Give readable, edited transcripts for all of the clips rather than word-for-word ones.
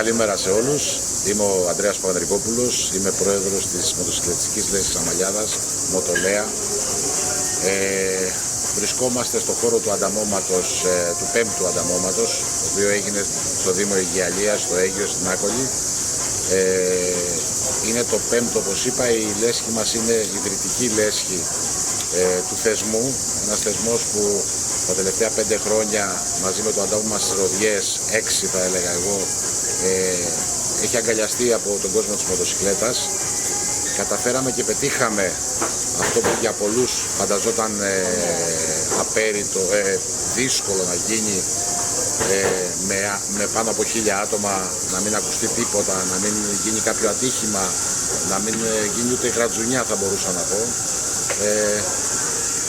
Καλημέρα σε όλους. Είμαι ο Ανδρέας Παπανδρικόπουλος, είμαι πρόεδρος της Μοτοσυκλετιστικής Λέσχης Αμαλιάδας, Μοτολέα. Βρισκόμαστε στο χώρο του ανταμώματος, του 5ου ανταμώματος, το οποίο έγινε στο Δήμο Αιγιαλίας, στο Αίγιο, στην Άκολη. Είναι το 5ο, όπως είπα. Η λέσχη μας είναι ιδρυτική λέσχη του θεσμού, ένας θεσμός που τα τελευταία 5 χρόνια μαζί με το αντάμωμα στις Ροδιές, 6 θα έλεγα εγώ, έχει αγκαλιαστεί από τον κόσμο της μοτοσυκλέτας. Καταφέραμε και πετύχαμε αυτό που για πολλούς φανταζόταν απέριτο, δύσκολο να γίνει, με πάνω από 1000 άτομα, να μην ακουστεί τίποτα, να μην γίνει κάποιο ατύχημα, να μην γίνει ούτε γρατζουνιά, θα μπορούσα να πω.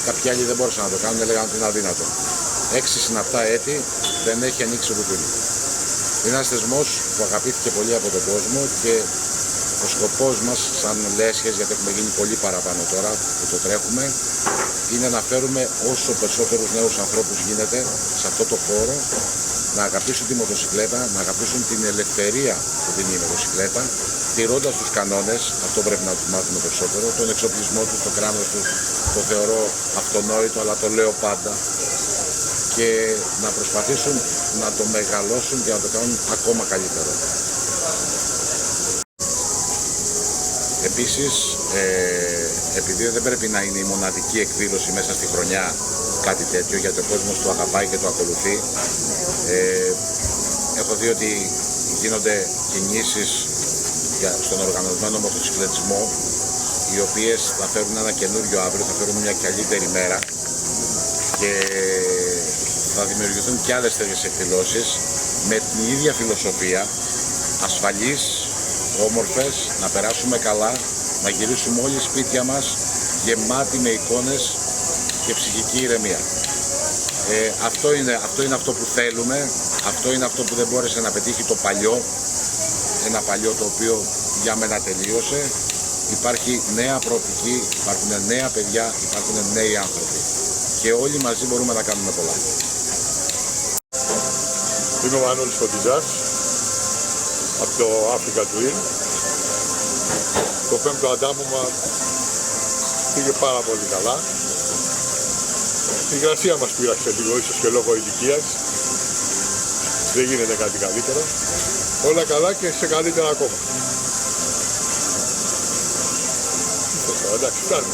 Κάποιοι άλλοι δεν μπορούσαν να το κάνουν, έλεγαν ότι είναι αδύνατο. 6 συναπτά έτη δεν έχει ανοίξει ρουτούνι. Είναι ένας θεσμός που αγαπήθηκε πολύ από τον κόσμο και ο σκοπός μας σαν λέσχες, γιατί έχουμε γίνει πολύ παραπάνω τώρα που το τρέχουμε, είναι να φέρουμε όσο περισσότερους νέους ανθρώπους γίνεται σε αυτό το χώρο, να αγαπήσουν τη μοτοσυκλέτα, να αγαπήσουν την ελευθερία που δίνει η μοτοσυκλέτα, τηρώντας τους κανόνες. Αυτό πρέπει να τους μάθουμε περισσότερο. Τον εξοπλισμό τους, το κράνος τους, το θεωρώ αυτονόητο, αλλά το λέω πάντα. Και να προσπαθήσουν να το μεγαλώσουν και να το κάνουν ακόμα καλύτερο. Επίσης, επειδή δεν πρέπει να είναι η μοναδική εκδήλωση μέσα στη χρονιά κάτι τέτοιο, γιατί ο κόσμος το αγαπάει και το ακολουθεί, έχω δει ότι γίνονται κινήσεις στον οργανωμένο μοτοσυκλετισμό, οι οποίες θα φέρουν ένα καινούριο αύριο, θα φέρουν μια καλύτερη μέρα και θα δημιουργηθούν και άλλες τέτοιες εκδηλώσεις με την ίδια φιλοσοφία, ασφαλείς, όμορφες, να περάσουμε καλά, να γυρίσουμε όλοι σπίτια μας γεμάτοι με εικόνες και ψυχική ηρεμία. Αυτό είναι αυτό που θέλουμε, αυτό είναι αυτό που δεν μπόρεσε να πετύχει το παλιό, ένα παλιό το οποίο για μένα τελείωσε. Υπάρχει νέα προοπτική, υπάρχουν νέα παιδιά, υπάρχουν νέοι άνθρωποι και όλοι μαζί μπορούμε να κάνουμε πολλά. Είμαι ο Μανώλης Φωτιζάς από το Africa Twin. Το 5ο αντάμωμα πήγε πάρα πολύ καλά. Η υγρασία μας πείραξε λίγο, ίσως και λόγω ηλικίας. Δεν γίνεται κάτι καλύτερο. Όλα καλά και σε καλύτερα ακόμα. Εντάξει, φτάνει.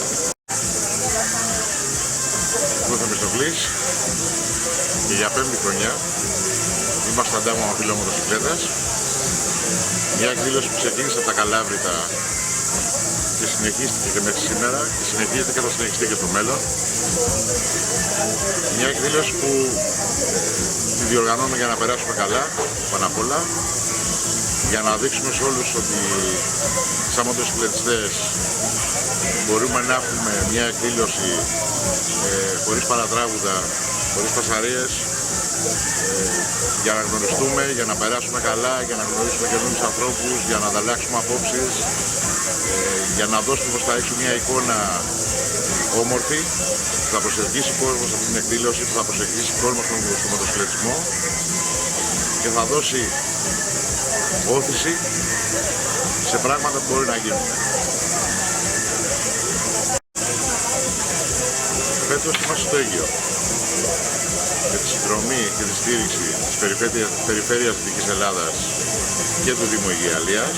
Εγώ είμαι Μιστοκλής και για 5η χρονιά είμαστε στο αντάμωμα φίλων μοτοσυκλέτας. Μια εκδήλωση που ξεκίνησε από τα Καλάβρητα και συνεχίστηκε και μέχρι σήμερα και συνεχίζεται και θα συνεχιστεί και στο μέλλον. Μια εκδήλωση που τη διοργανώνουμε για να περάσουμε καλά, πάνω απ' όλα, για να δείξουμε σε όλους ότι σαν μοτοσυκλετιστές μπορούμε να έχουμε μια εκδήλωση χωρίς παρατράγουδα, χωρίς πασαρίες, για να γνωριστούμε, για να περάσουμε καλά, για να γνωρίσουμε καινούριους ανθρώπους, για να ανταλλάξουμε απόψεις, για να δώσουμε προς τα έξω μια εικόνα όμορφη που θα προσελκύσει κόσμο σε αυτή την εκδήλωση, που θα προσελκύσει κόσμο στο μοτοσυκλετισμό και θα δώσει όθηση σε πράγματα που μπορεί να γίνουν. Φέτος είμαστε στο Αίγιο με τη συνδρομή και τη στήριξη της Περιφέρειας Δυτικής Ελλάδας και του Δήμου Αιγιαλίας.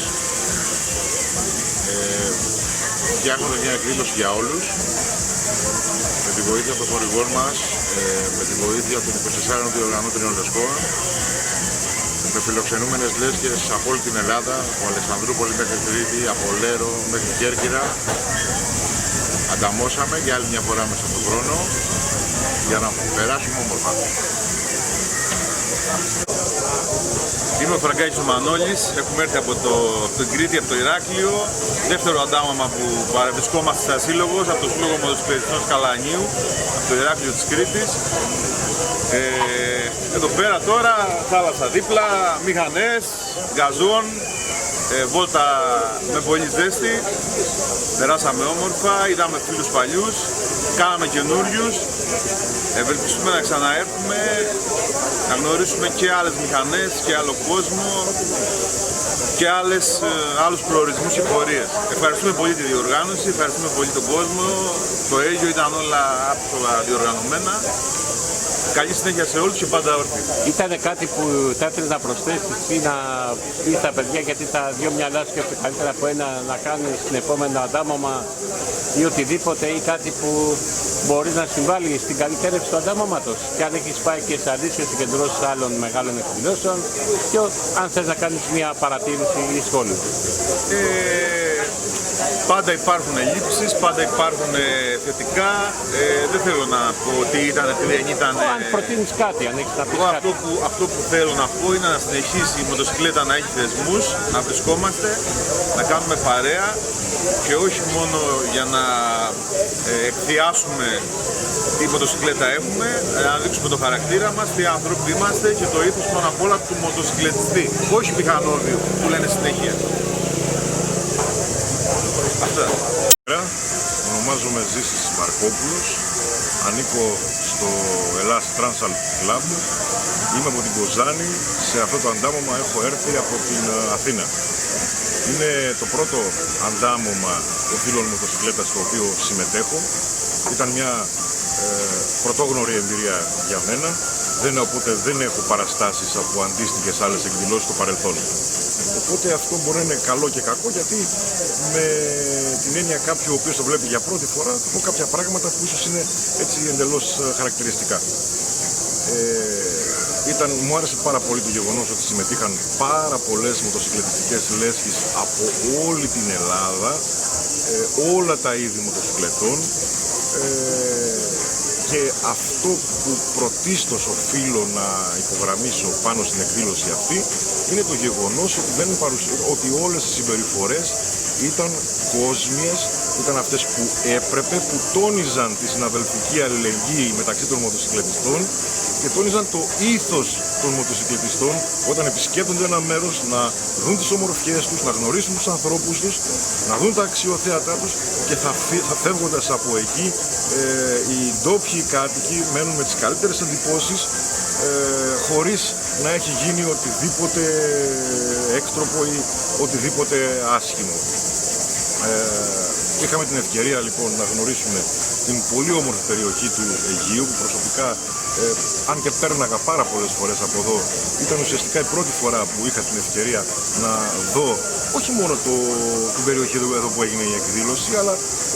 Φτιάχνουμε μια εκδήλωση για όλους με τη βοήθεια των χορηγών μας, με τη βοήθεια των 24 διοργανώτριων λεσχών, με φιλοξενούμενες λέσχες από όλη την Ελλάδα, από Αλεξανδρούπολη μέχρι Κρήτη, από Λέρο μέχρι Κέρκυρα. Ανταμώσαμε για άλλη μια φορά μέσα στον χρόνο για να περάσουμε όμορφα. Είμαι ο Φραγκάκης ο Μανώλης, έχουμε έρθει από την Κρήτη, από το Ηράκλειο. Δεύτερο αντάμωμα που παρευρισκόμαστε σαν σύλλογος, από το Σύλλογο Μοτοσυκλετιστών Καλανίου, από το Ηράκλειο της Κρήτης. Εδώ πέρα τώρα, θάλασσα δίπλα, μηχανές, γκαζόν, βόλτα με πολύ ζέστη. Περάσαμε όμορφα, είδαμε φίλους παλιούς, κάναμε καινούριους. Ευελπιστούμε να ξαναέρθουμε να γνωρίσουμε και άλλες μηχανές και άλλο κόσμο και άλλους προορισμούς και πορείες. Ευχαριστούμε πολύ τη διοργάνωση, ευχαριστούμε πολύ τον κόσμο. Το Αίγιο ήταν όλα άψογα διοργανωμένα. Καλή συνέχεια σε όλους και πάντα όρθιοι. Ήταν κάτι που θα ήθελες να προσθέσεις ή να πεις στα παιδιά, γιατί τα δύο μυαλά σκέφτονται καλύτερα από ένα, να κάνεις στην επόμενο αντάμωμα ή οτιδήποτε, ή κάτι που μπορεί να συμβάλλει στην καλυτέρευση του αντάμωματος, και αν έχεις πάει και σε αντίστοιχες συγκεντρώσεις άλλων μεγάλων εκδηλώσεων, και αν θες να κάνεις μια παρατήρηση ή σχόλιο. Πάντα υπάρχουν ελλείψεις, πάντα υπάρχουν θετικά. Δεν θέλω να πω ότι ήταν, ότι δεν ήταν. Αν προτείνεις κάτι, αν έχεις να πεις Εγώ κάτι. αυτό που θέλω να πω είναι να συνεχίσει η μοτοσυκλέτα να έχει θεσμούς, να βρισκόμαστε, να κάνουμε παρέα και όχι μόνο για να εκθιάσουμε τι μοτοσυκλέτα έχουμε, να δείξουμε το χαρακτήρα μας, τι άνθρωποι είμαστε και το ήθος πάνω απ' όλα του μοτοσυκλετιστή, όχι μηχανόδιου που λένε συνέχεια. Αυτά. Ονομάζομαι Ζήσης Μαρκόπουλος, ανήκω στο Ελλάς Transalp Club, είμαι από την Κοζάνη, σε αυτό το αντάμωμα έχω έρθει από την Αθήνα. Είναι το πρώτο αντάμωμα των φίλων μοτοσυκλέτας στο οποίο συμμετέχω. Ήταν μια πρωτόγνωρη εμπειρία για μένα, οπότε δεν έχω παραστάσεις από αντίστοιχες άλλες εκδηλώσεις στο παρελθόν. Οπότε αυτό μπορεί να είναι καλό και κακό, γιατί με την έννοια κάποιου ο οποίος το βλέπει για πρώτη φορά, έχω κάποια πράγματα που ίσως είναι έτσι εντελώς χαρακτηριστικά. Μου άρεσε πάρα πολύ το γεγονός ότι συμμετείχαν πάρα πολλές μοτοσυκλετιστικές λέσχες από όλη την Ελλάδα, όλα τα είδη μοτοσυκλετών, και αυτό που πρωτίστως οφείλω να υπογραμμίσω πάνω στην εκδήλωση αυτή είναι το γεγονός ότι όλες οι συμπεριφορές ήταν κόσμιες, ήταν αυτές που έπρεπε, που τόνιζαν τη συναδελφική αλληλεγγύη μεταξύ των μοτοσυκλετιστών και τόνιζαν το ήθος των μοτοσυκλετιστών όταν επισκέπτονται ένα μέρος, να δουν τις ομορφιές τους, να γνωρίσουν τους ανθρώπους τους, να δουν τα αξιοθέατά τους, και θα φεύγοντας από εκεί οι ντόπιοι κάτοικοι μένουν με τις καλύτερες εντυπώσεις, χωρίς να έχει γίνει οτιδήποτε έκτροπο ή οτιδήποτε άσχημο. Είχαμε την ευκαιρία λοιπόν να γνωρίσουμε την πολύ όμορφη περιοχή του Αιγείου, που προσωπικά, αν και πέρναγα πάρα πολλές φορές από εδώ, ήταν ουσιαστικά η πρώτη φορά που είχα την ευκαιρία να δω όχι μόνο την περιοχή εδώ που έγινε η εκδήλωση, αλλά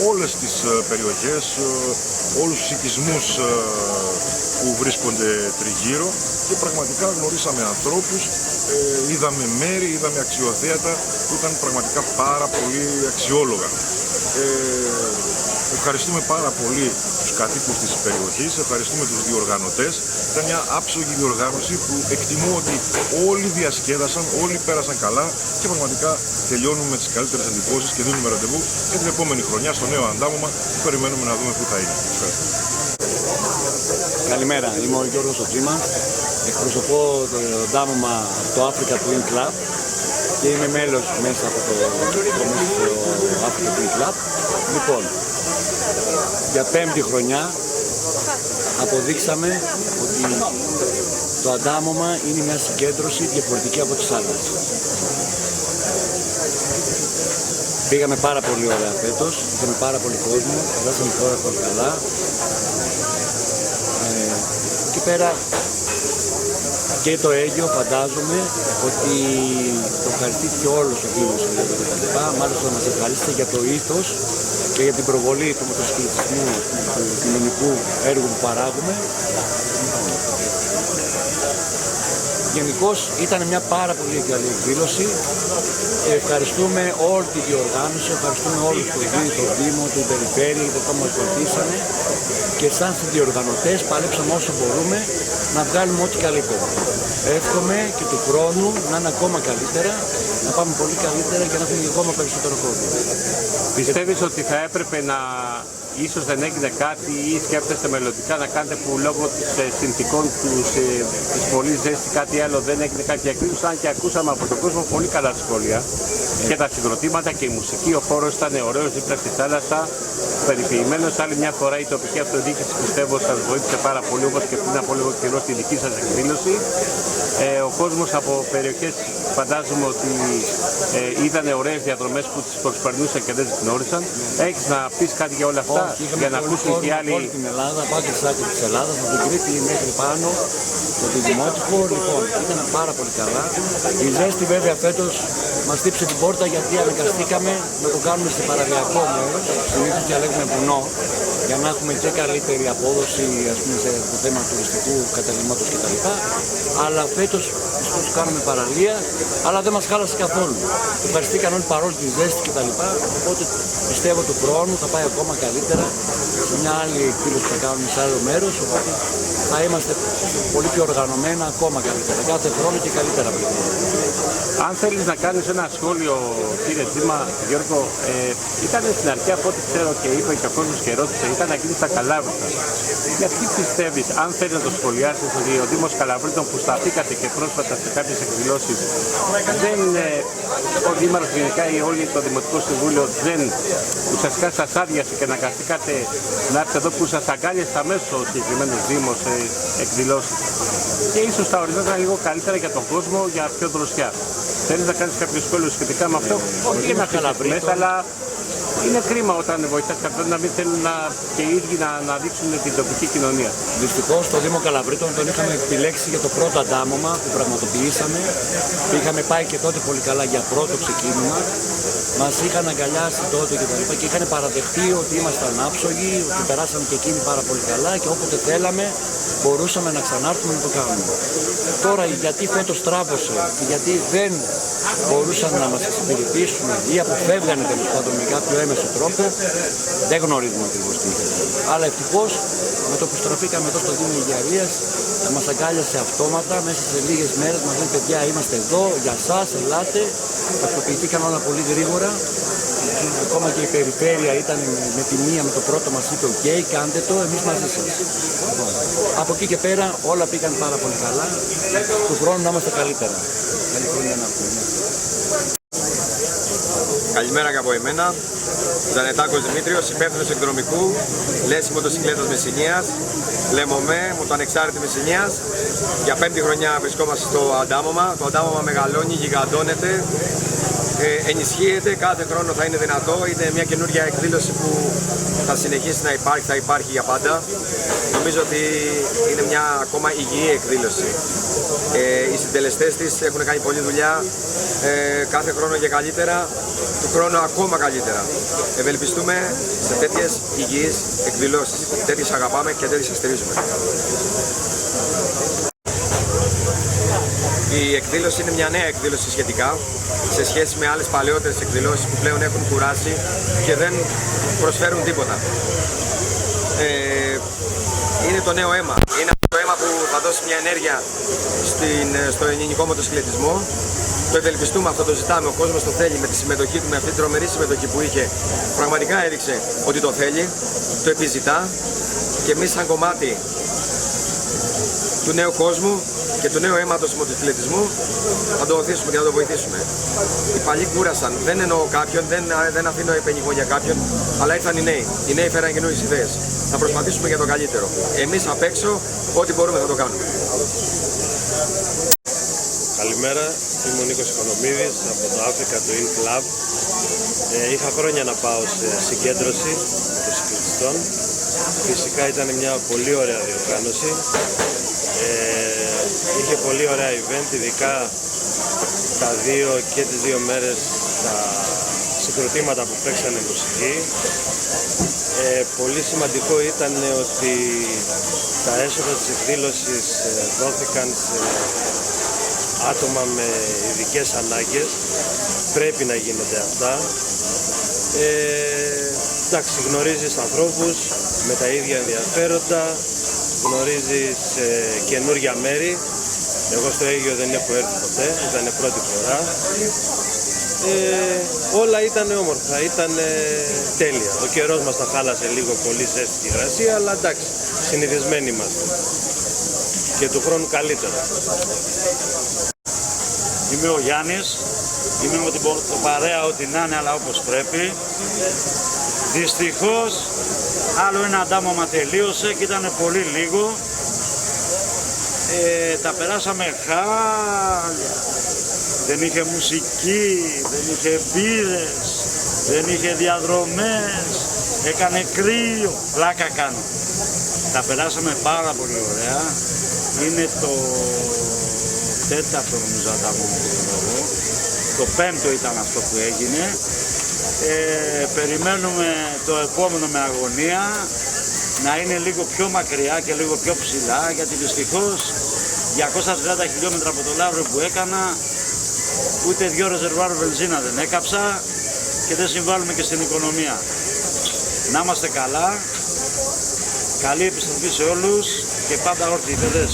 όλες τις περιοχές, όλους τους οικισμούς που βρίσκονται τριγύρω, και πραγματικά γνωρίσαμε ανθρώπους, είδαμε μέρη, είδαμε αξιοθέατα που ήταν πραγματικά πάρα πολύ αξιόλογα. Ευχαριστούμε πάρα πολύ τους κατοίκους της περιοχής, ευχαριστούμε τους διοργανωτές. Ήταν μια άψογη διοργάνωση που εκτιμώ ότι όλοι διασκέδασαν, όλοι πέρασαν καλά, και πραγματικά τελειώνουμε με τις καλύτερες εντυπώσεις και δίνουμε ραντεβού για την επόμενη χρονιά στο νέο αντάμωμα που περιμένουμε να δούμε πού θα είναι. Καλημέρα, είμαι ο Γιώργος Οτζήμας, εκπροσωπώ το αντάμωμα το Africa Twin Club και είμαι μέλος μέσα από το Africa Twin Club. Λοιπόν, για 5η χρονιά αποδείξαμε ότι το αντάμωμα είναι μια συγκέντρωση διαφορετική από τις άλλες. Πήγαμε πάρα πολύ ωραία φέτος, είχαμε πάρα πολύ κόσμο, περάσαμε πάρα πολύ καλά. Εκεί πέρα και το Αίγιο φαντάζομαι ότι το ευχαριστήθηκε όλος ο φίλος κτλ. Μάλιστα μας ευχαρίστησε για το ήθος και για την προβολή του μοτοσυκλετισμού, του κοινωνικού έργου που παράγουμε. Γενικώς ήταν μια πάρα πολύ καλή εκδήλωση. Ευχαριστούμε όλη τη διοργάνωση, ευχαριστούμε όλους τον Δήμο, την Περιφέρεια για το που μας βοηθήσανε, και σαν διοργανωτές παλέψαμε όσο μπορούμε να βγάλουμε ό,τι καλύτερο. Εύχομαι και του χρόνου να είναι ακόμα καλύτερα, να πάμε πολύ καλύτερα και να έχουμε ακόμα περισσότερο κόσμο. Πιστεύεις ότι θα έπρεπε να ίσως δεν έγινε κάτι ή σκέφτεστε μελλοντικά να κάνετε που λόγω της συνθηκών της πολύ ζέστη κάτι άλλο δεν έγινε κάποια εκδήλωση, αν και ακούσαμε από τον κόσμο πολύ καλά σχόλια και τα συγκροτήματα και η μουσική, ο χώρος ήταν ωραίος δίπλα στη θάλασσα, περιποιημένος. Άλλη μια φορά η τοπική αυτοδιοίκηση πιστεύω σας βοήθησε πάρα πολύ, όπως και πριν από λίγο καιρό στη δική σας εκδήλωση. Ο κόσμος από περιοχές φαντάζομαι ότι είδαν ωραίες διαδρομές που τις προσπερνούσαν και δεν τις γνώρισαν. Έχεις να πεις κάτι για όλα αυτά, για να ακούσουν και οι άλλοι? Όλη την Ελλάδα, πάω και στις άκρες της Ελλάδας, από την Κρήτη μέχρι πάνω, από την Δημότυχο. Λοιπόν, ήταν πάρα πολύ καλά. Η ζέστη βέβαια φέτος μας χτύπησε την πόρτα γιατί αναγκαστήκαμε να το κάνουμε σε παραλιακό μέρος. Συνήθως διαλέγουμε βουνό για να έχουμε και καλύτερη απόδοση, ας πούμε, σε το θέμα τουριστικού καταλήμματος κτλ. Αλλά φέτος το κάνουμε παραλία, αλλά δεν μας χάλασε καθόλου. Ευχαριστήκαν όλοι παρόλη τη ζέστη κτλ. Οπότε πιστεύω του χρόνου θα πάει ακόμα καλύτερα σε μια άλλη εκδήλωση που θα κάνουμε σε άλλο μέρος. Οπότε θα είμαστε πολύ πιο οργανωμένα, ακόμα καλύτερα. Κάθε χρόνο και καλύτερα πλέον. Αν θέλεις να κάνεις ένα σχόλιο, κύριε Τζίμα, Γιώργο, ήταν στην αρχή από ό,τι ξέρω και είπε και ο κόσμος και ρώτησε, ήταν να γίνει στα Καλάβρητα. Γιατί πιστεύεις, αν θέλεις να το σχολιάσεις, ότι ο Δήμος Καλαβρίτων που σταθήκατε και πρόσφατα σε κάποιες εκδηλώσεις, δεν, ο Δήμαρχος γενικά ή όλοι το Δημοτικό Συμβούλιο δεν ουσιαστικά σας άδειασε και αναγκαστήκατε να έρθετε εδώ που σας αγκάλιασε αμέσως ο συγκεκριμένος Δήμος σε εκδηλώσεις? Και ίσως τα ορισμένα λίγο καλύτερα για τον κόσμο, για πιο δροσιά. Θέλεις να κάνεις κάποιο σχόλιο σχετικά με αυτό? Όχι για να αφήσεις μέσα, αλλά είναι κρίμα όταν βοηθάς κάποιον να μην θέλουν και οι ίδιοι να δείξουν την τοπική κοινωνία. Δυστυχώς το Δήμο Καλαβρίτων τον είχαμε επιλέξει για το πρώτο αντάμωμα που πραγματοποιήσαμε. Είχαμε πάει και τότε πολύ καλά για πρώτο ξεκίνημα. Μας είχαν αγκαλιάσει τότε και είχαν παραδεχτεί ότι ήμασταν άψογοι, ότι περάσαμε και εκείνοι πάρα πολύ καλά και όποτε θέλαμε μπορούσαμε να ξανάρθουμε να το κάνουμε. Τώρα γιατί φέτος τράβωσε και γιατί δεν μπορούσαν να μας εξυπηρετήσουν ή αποφεύγανε τέλος πάντων με κάποιο έμεσο τρόπο, δεν γνωρίζουμε ακριβώς τι είχε. Αλλά ευτυχώς με το που στραφήκαμε εδώ στο Δήμο Υγειαρίας μας αγκάλιασε αυτόματα, μέσα σε λίγες μέρες μας λένε παιδιά είμαστε εδώ, για σας, ελάτε. Τακτοποιηθήκαν όλα πολύ γρήγορα. Ακόμα και η περιφέρεια ήταν με τη μία, με το πρώτο μας είπε ok, κάντε το, εμείς μαζί σας. Από εκεί και πέρα όλα πήγαν πάρα πολύ καλά. Του χρόνου να είμαστε καλύτερα. Καλή χρονιά να έχουμε. Καλημέρα και από εμένα. Ζανετάκος Δημήτριος, υπεύθυνος εκδρομικού, Λέση Μοτοσυκλέτας Μεσσηνίας, Λεμομέ, Μοτοανεξάρτητη Μεσσηνίας. Για 5η χρονιά βρισκόμαστε στο αντάμωμα. Το αντάμωμα μεγαλώνει, γιγαντώνεται, ενισχύεται, κάθε χρόνο θα είναι δυνατό. Είναι μια καινούργια εκδήλωση που θα συνεχίσει να υπάρχει, θα υπάρχει για πάντα. Νομίζω ότι είναι μια ακόμα υγιή εκδήλωση. Οι συντελεστές της έχουν κάνει πολλή δουλειά, κάθε χρόνο και καλύτερα, του χρόνου ακόμα καλύτερα. Ευελπιστούμε σε τέτοιες υγιείς εκδηλώσεις. Τέτοιες αγαπάμε και τέτοιες στηρίζουμε. Η εκδήλωση είναι μια νέα εκδήλωση σχετικά, σε σχέση με άλλες παλαιότερες εκδηλώσεις που πλέον έχουν κουράσει και δεν προσφέρουν τίποτα. Είναι το νέο αίμα. Είναι το αίμα που θα δώσει μια ενέργεια στο ελληνικό μοτοσυκλετισμό. Το ευελπιστούμε, αυτό το ζητάμε, ο κόσμος το θέλει με τη συμμετοχή του, με αυτή τη τρομερή συμμετοχή που είχε. Πραγματικά έδειξε ότι το θέλει, το επιζητά και εμείς σαν κομμάτι του νέου κόσμου και του νέου αίματος του μοτοσυκλετισμού θα το οθήσουμε και θα το βοηθήσουμε. Οι παλιοί κούρασαν, δεν εννοώ κάποιον, δεν αφήνω επενιγμό για κάποιον, αλλά ήρθαν οι νέοι. Οι νέοι φέραν καινούριες ιδέες. Θα προσπαθήσουμε για το καλύτερο. Εμείς απ' έξω, ό,τι μπορούμε θα το κάνουμε. Καλημέρα, είμαι ο Νίκος Οικονομίδης από το Africa Twin Club. Είχα χρόνια να πάω σε συγκέντρωση μοτοσυκλετιστών. Φυσικά ήταν μια πολύ ωραία διοργάνωση. Είχε πολύ ωραία event, ειδικά τις δύο μέρες τα συγκροτήματα που παίξανε μουσική. Πολύ σημαντικό ήταν ότι τα έσοδα της εκδήλωσης δόθηκαν σε άτομα με ειδικές ανάγκες. Πρέπει να γίνονται αυτά. Εντάξει, γνωρίζεις ανθρώπους με τα ίδια ενδιαφέροντα, γνωρίζεις καινούργια μέρη. Εγώ στο Αίγυο δεν έχω έρθει ποτέ, ήταν πρώτη φορά. όλα ήταν όμορφα, ήταν τέλεια. Ο καιρός μας τα χάλασε λίγο πολύ ζέστη υγρασία, αλλά εντάξει, συνηθισμένοι είμαστε. Και του χρόνου καλύτερα. Είμαι ο Γιάννης, είμαι με την παρέα ό,τι να είναι, αλλά όπως πρέπει. Δυστυχώς, άλλο ένα αντάμωμα τελείωσε και ήταν πολύ λίγο. Τα περάσαμε χάλια. Δεν είχε μουσική, δεν είχε μπύρες, δεν είχε διαδρομές, έκανε κρύο, πλάκα κάνω. Τα περάσαμε πάρα πολύ ωραία. Είναι το τέταρτο νομίζω αντάμωμα που θέλω εγώ. Το πέμπτο ήταν αυτό που έγινε. Περιμένουμε το επόμενο με αγωνία να είναι λίγο πιο μακριά και λίγο πιο ψηλά, γιατί δυστυχώς 230 χιλιόμετρα από το Λαύριο που έκανα, ούτε 2 ρεζερβάρ βενζίνα δεν έκαψα και δεν συμβάλλουμε και στην οικονομία. Να είμαστε καλά, καλή επιστροφή σε όλους και πάντα όρθιοι παιδες.